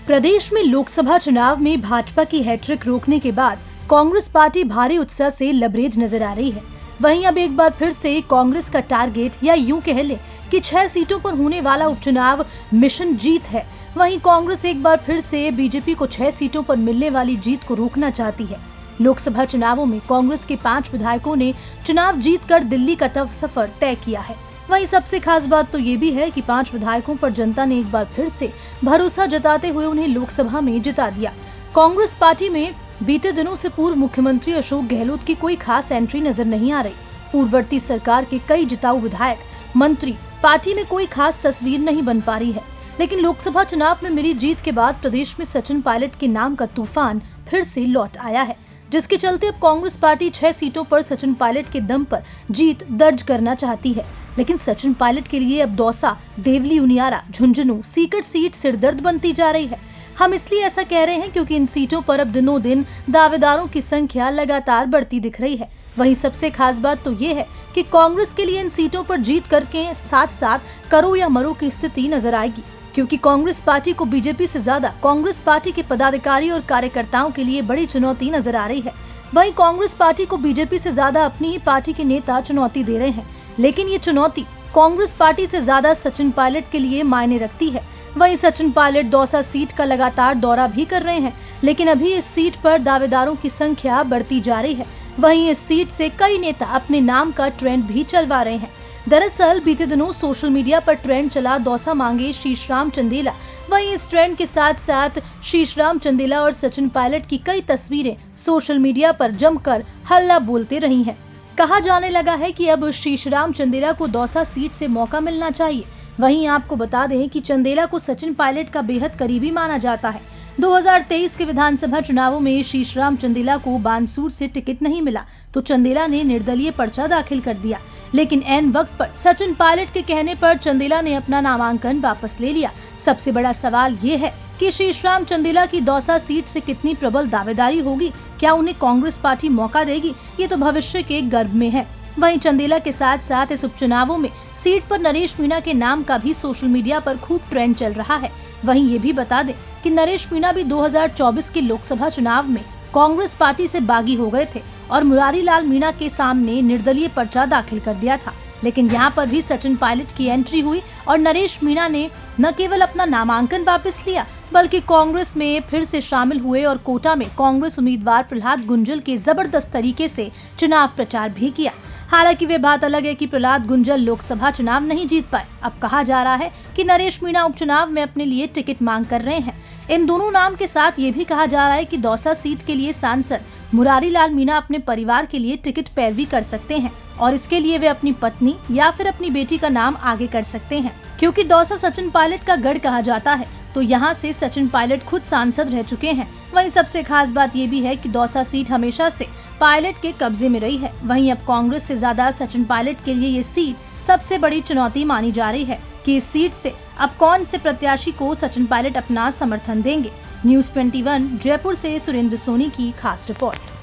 प्रदेश में लोकसभा चुनाव में भाजपा की हैट्रिक रोकने के बाद कांग्रेस पार्टी भारी उत्साह से लबरेज नजर आ रही है। वहीं अब एक बार फिर से कांग्रेस का टारगेट या यूं कह ले कि 6 सीटों पर होने वाला उपचुनाव मिशन जीत है। वहीं कांग्रेस एक बार फिर से बीजेपी को 6 सीटों पर मिलने वाली जीत को रोकना चाहती है। लोकसभा चुनावों में कांग्रेस के 5 विधायकों ने चुनाव जीतकर दिल्ली का सफर तय किया है। वहीं सबसे खास बात तो ये भी है कि 5 विधायकों पर जनता ने एक बार फिर से भरोसा जताते हुए उन्हें लोकसभा में जिता दिया। कांग्रेस पार्टी में बीते दिनों से पूर्व मुख्यमंत्री अशोक गहलोत की कोई खास एंट्री नजर नहीं आ रही। पूर्ववर्ती सरकार के कई जिताऊ विधायक, मंत्री पार्टी में कोई खास तस्वीर नहीं बन पा रही है। लेकिन लोकसभा चुनाव में मिली जीत के बाद प्रदेश में सचिन पायलट के नाम का तूफान फिर से लौट आया है, जिसके चलते अब कांग्रेस पार्टी 6 सीटों पर सचिन पायलट के दम पर जीत दर्ज करना चाहती है। लेकिन सचिन पायलट के लिए अब दौसा, देवली, उनियारा, झुंझुनू, सीकर सीट सिरदर्द बनती जा रही है। हम इसलिए ऐसा कह रहे हैं क्योंकि इन सीटों पर अब दिनों दिन दावेदारों की संख्या लगातार बढ़ती दिख रही है। वहीं सबसे खास बात तो ये है कि कांग्रेस के लिए इन सीटों पर जीत करके साथ साथ करो या मरो की स्थिति नजर आएगी, क्योंकि कांग्रेस पार्टी को बीजेपी से ज्यादा कांग्रेस पार्टी के पदाधिकारी और कार्यकर्ताओं के लिए बड़ी चुनौती नजर आ रही है। वहीं कांग्रेस पार्टी को बीजेपी से ज्यादा अपनी ही पार्टी के नेता चुनौती दे रहे हैं, लेकिन ये चुनौती कांग्रेस पार्टी से ज्यादा सचिन पायलट के लिए मायने रखती है। वहीं सचिन पायलट दौसा सीट का लगातार दौरा भी कर रहे हैं, लेकिन अभी इस सीट पर दावेदारों की संख्या बढ़ती जा रही है। वहीं इस सीट से कई नेता अपने नाम का ट्रेंड भी चलवा रहे हैं। दरअसल बीते दिनों सोशल मीडिया पर ट्रेंड चला दौसा मांगे शीशराम चंदेला। वहीं इस ट्रेंड के साथ साथ शीशराम चंदेला और सचिन पायलट की कई तस्वीरें सोशल मीडिया पर जमकर हल्ला बोलते रही हैं। कहा जाने लगा है कि अब शीशराम चंदेला को दौसा सीट से मौका मिलना चाहिए। वहीं आपको बता दें कि चंदेला को सचिन पायलट का बेहद करीबी माना जाता है। 2023 के विधानसभा चुनावों में शीशराम चंदेला को बानसूर से टिकट नहीं मिला तो चंदेला ने निर्दलीय पर्चा दाखिल कर दिया, लेकिन ऐन वक्त पर सचिन पायलट के कहने पर चंदेला ने अपना नामांकन वापस ले लिया। सबसे बड़ा सवाल ये है कि शीशराम चंदेला की दौसा सीट से कितनी प्रबल दावेदारी होगी, क्या उन्हें कांग्रेस पार्टी मौका देगी, ये तो भविष्य के गर्भ में है। वहीं चंदेला के साथ साथ इस उपचुनावों में सीट पर नरेश मीणा के नाम का भी सोशल मीडिया पर खूब ट्रेंड चल रहा है। वहीं ये भी बता दें कि नरेश मीणा भी 2024 के लोकसभा चुनाव में कांग्रेस पार्टी से बागी हो गए थे और मुरारी लाल मीणा के सामने निर्दलीय पर्चा दाखिल कर दिया था। लेकिन यहाँ पर भी सचिन पायलट की एंट्री हुई और नरेश मीणा ने न केवल अपना नामांकन वापस लिया बल्कि कांग्रेस में फिर से शामिल हुए और कोटा में कांग्रेस उम्मीदवार प्रहलाद गुंजल के जबरदस्त तरीके से चुनाव प्रचार भी किया। हालांकि वे बात अलग है कि प्रहलाद गुंजल लोकसभा चुनाव नहीं जीत पाए। अब कहा जा रहा है कि नरेश मीणा उपचुनाव में अपने लिए टिकट मांग कर रहे हैं। इन दोनों नाम के साथ ये भी कहा जा रहा है कि दौसा सीट के लिए सांसद मुरारी लाल मीणा अपने परिवार के लिए टिकट पैरवी कर सकते हैं और इसके लिए वे अपनी पत्नी या फिर अपनी बेटी का नाम आगे कर सकते हैं। क्योंकि दौसा सचिन पायलट का गढ़ कहा जाता है तो यहाँ से सचिन पायलट खुद सांसद रह चुके हैं। वहीं सबसे खास बात ये भी है कि दौसा सीट हमेशा से पायलट के कब्जे में रही है। वहीं अब कांग्रेस से ज्यादा सचिन पायलट के लिए ये सीट सबसे बड़ी चुनौती मानी जा रही है कि इस सीट से अब कौन से प्रत्याशी को सचिन पायलट अपना समर्थन देंगे। न्यूज़ 21 जयपुर से सुरेंद्र सोनी की खास रिपोर्ट।